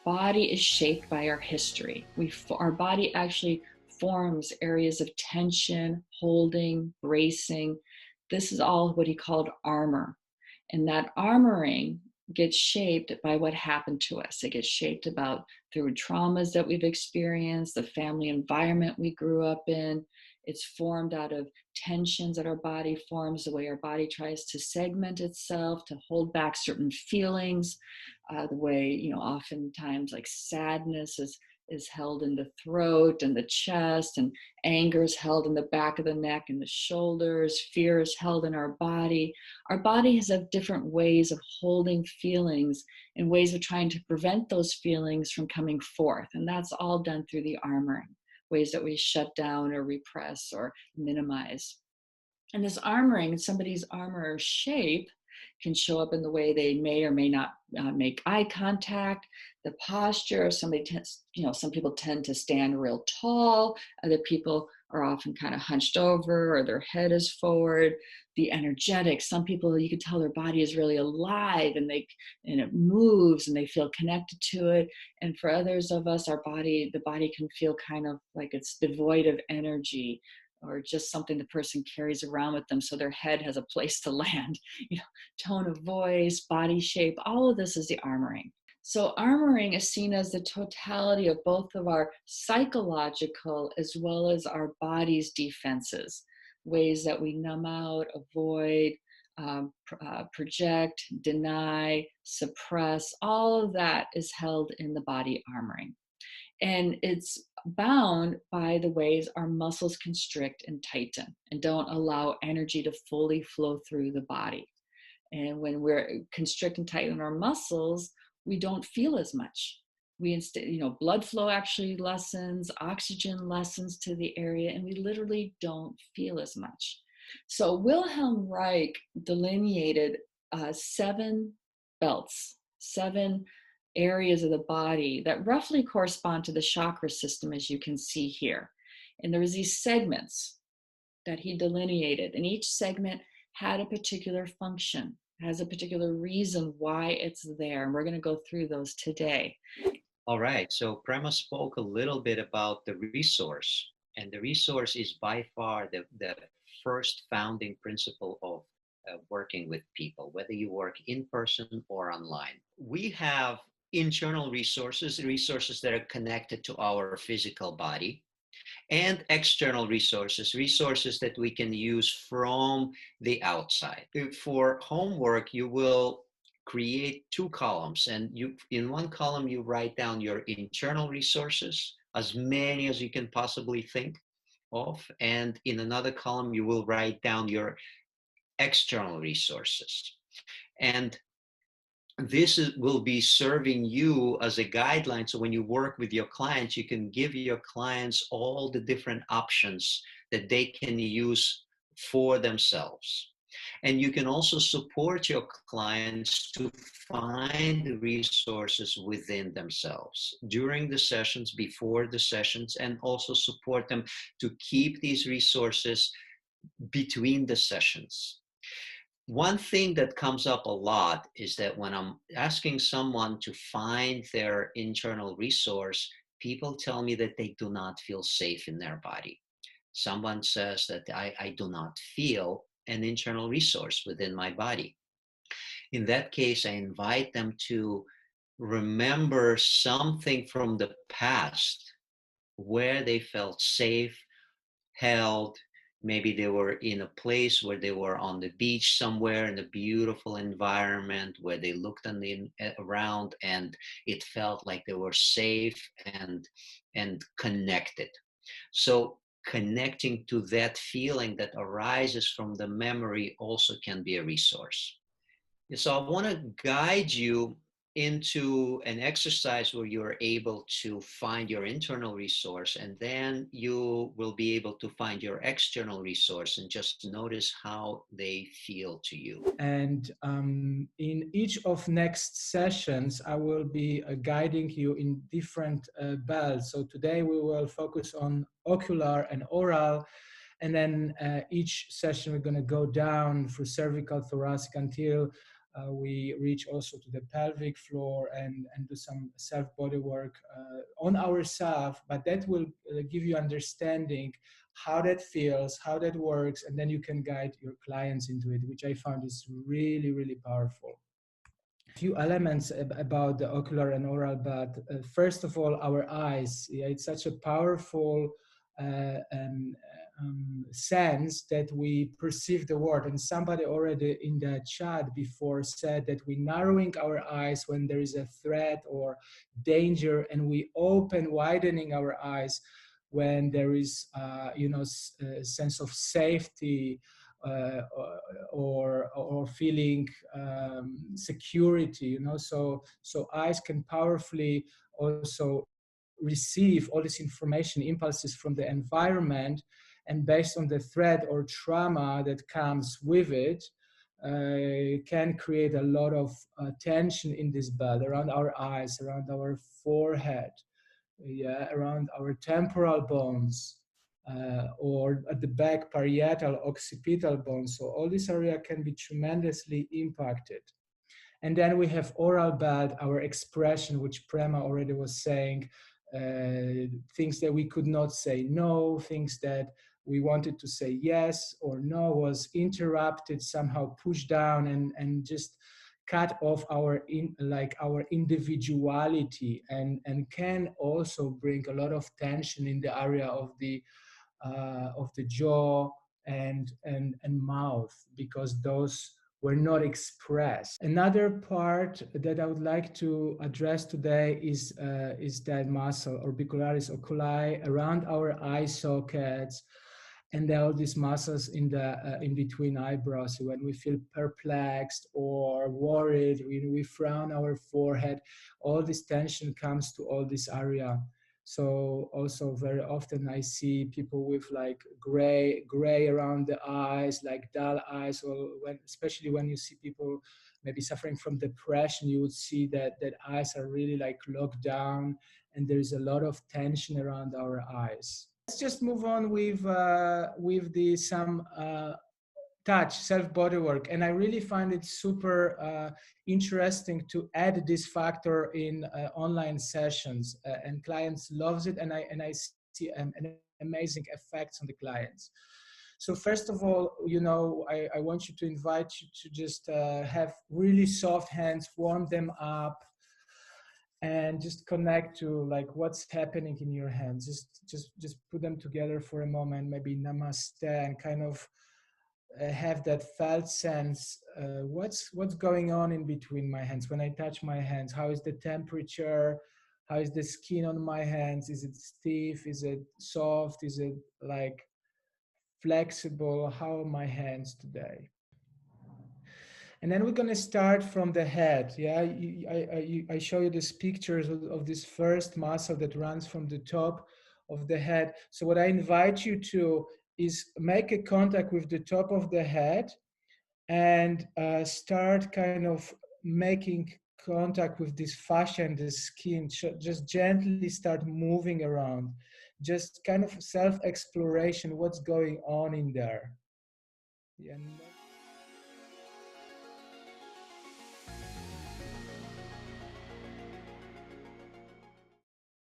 body is shaped by our history. Our body actually forms areas of tension, holding, bracing. This is all what he called armor. And that armoring gets shaped by what happened to us. It gets shaped about through traumas that we've experienced, the family environment we grew up in. It's formed out of tensions that our body forms, the way our body tries to segment itself, to hold back certain feelings, the way, oftentimes like sadness is held in the throat and the chest, and anger is held in the back of the neck and the shoulders, fear is held in our body. Our bodies have different ways of holding feelings and ways of trying to prevent those feelings from coming forth. And that's all done through the armoring, ways that we shut down or repress or minimize. And this armoring, somebody's armor or shape, can show up in the way they may or may not make eye contact, the posture. Some people tend to stand real tall. Other people are often kind of hunched over, or their head is forward. The energetic, some people, you can tell their body is really alive, and it moves and they feel connected to it. And for others of us, the body can feel kind of like it's devoid of energy, or just something the person carries around with them, so their head has a place to land. Tone of voice, body shape, all of this is the armoring. So armoring is seen as the totality of both of our psychological as well as our body's defenses, ways that we numb out, avoid, project, deny, suppress. All of that is held in the body armoring. And it's bound by the ways our muscles constrict and tighten and don't allow energy to fully flow through the body. And when we're constrict and tighten our muscles, we don't feel as much. We instead, blood flow actually lessens, oxygen lessens to the area, and we literally don't feel as much. So Wilhelm Reich delineated 7 belts, 7 areas of the body that roughly correspond to the chakra system, as you can see here. And there was these segments that he delineated, and each segment had a particular function, has a particular reason why it's there. And we're going to go through those today. All right. So Prema spoke a little bit about the resource, and the resource is by far the first founding principle of working with people, whether you work in person or online. We have internal resources that are connected to our physical body, and external resources that we can use from the outside. For homework, you will create 2 columns, and in one column you write down your internal resources, as many as you can possibly think of, and in another column you will write down your external resources. And this will be serving you as a guideline. So when you work with your clients, you can give your clients all the different options that they can use for themselves. And you can also support your clients to find resources within themselves during the sessions, before the sessions, and also support them to keep these resources between the sessions. One thing that comes up a lot is that when I'm asking someone to find their internal resource, people tell me that they do not feel safe in their body. Someone says that I do not feel an internal resource within my body. In that case, I invite them to remember something from the past where they felt safe, held. Maybe they were in a place where they were on the beach somewhere in a beautiful environment where they looked around and it felt like they were safe and connected. So connecting to that feeling that arises from the memory also can be a resource. So I want to guide you into an exercise where you're able to find your internal resource, and then you will be able to find your external resource and just notice how they feel to you. And in each of next sessions, I will be guiding you in different belts. So today we will focus on ocular and oral, and then each session we're going to go down through cervical, thoracic, until We reach also to the pelvic floor and do some self body work on ourselves, but that will give you understanding how that feels, how that works, and then you can guide your clients into it, which I found is really, really powerful. A few elements about the ocular and oral bath. First of all, our eyes. Yeah, it's such a powerful sense that we perceive the world. And somebody already in the chat before said that we're narrowing our eyes when there is a threat or danger, and we open, widening our eyes when there is, a sense of safety, or feeling security. So eyes can powerfully also receive all this information, impulses from the environment, and based on the threat or trauma that comes with it, can create a lot of tension in this bed, around our eyes, around our forehead, yeah, around our temporal bones, or at the back, parietal, occipital bones. So all this area can be tremendously impacted. And then we have oral bad, our expression, which Prema already was saying, things that we could not say no, things that we wanted to say yes or no was interrupted, somehow pushed down, and just cut off our our individuality, and can also bring a lot of tension in the area of the jaw and mouth, because those were not expressed. Another part that I would like to address today is that muscle, orbicularis oculi, around our eye sockets, and all these muscles in the in between eyebrows. So when we feel perplexed or worried, when we frown our forehead, all this tension comes to all this area. So also very often I see people with like gray around the eyes, like dull eyes, or especially when you see people maybe suffering from depression, you would see that eyes are really like locked down, and there's a lot of tension around our eyes. Let's just move on with some touch, self body work, and I really find it super interesting to add this factor in online sessions, and clients loves it, and I see an amazing effects on the clients. So first of all, I want you to invite you to just have really soft hands, warm them up, and just connect to like what's happening in your hands. Just put them together for a moment, maybe namaste, and kind of have that felt sense. What's going on in between my hands when I touch my hands? How is the temperature? How is the skin on my hands? Is it stiff? Is it soft? Is it like flexible? How are my hands today? And then we're going to start from the head. Yeah, I show you these pictures of this first muscle that runs from the top of the head. So what I invite you to is make a contact with the top of the head, and start kind of making contact with this fascia and the skin. Just gently start moving around. Just kind of self-exploration, what's going on in there. Yeah.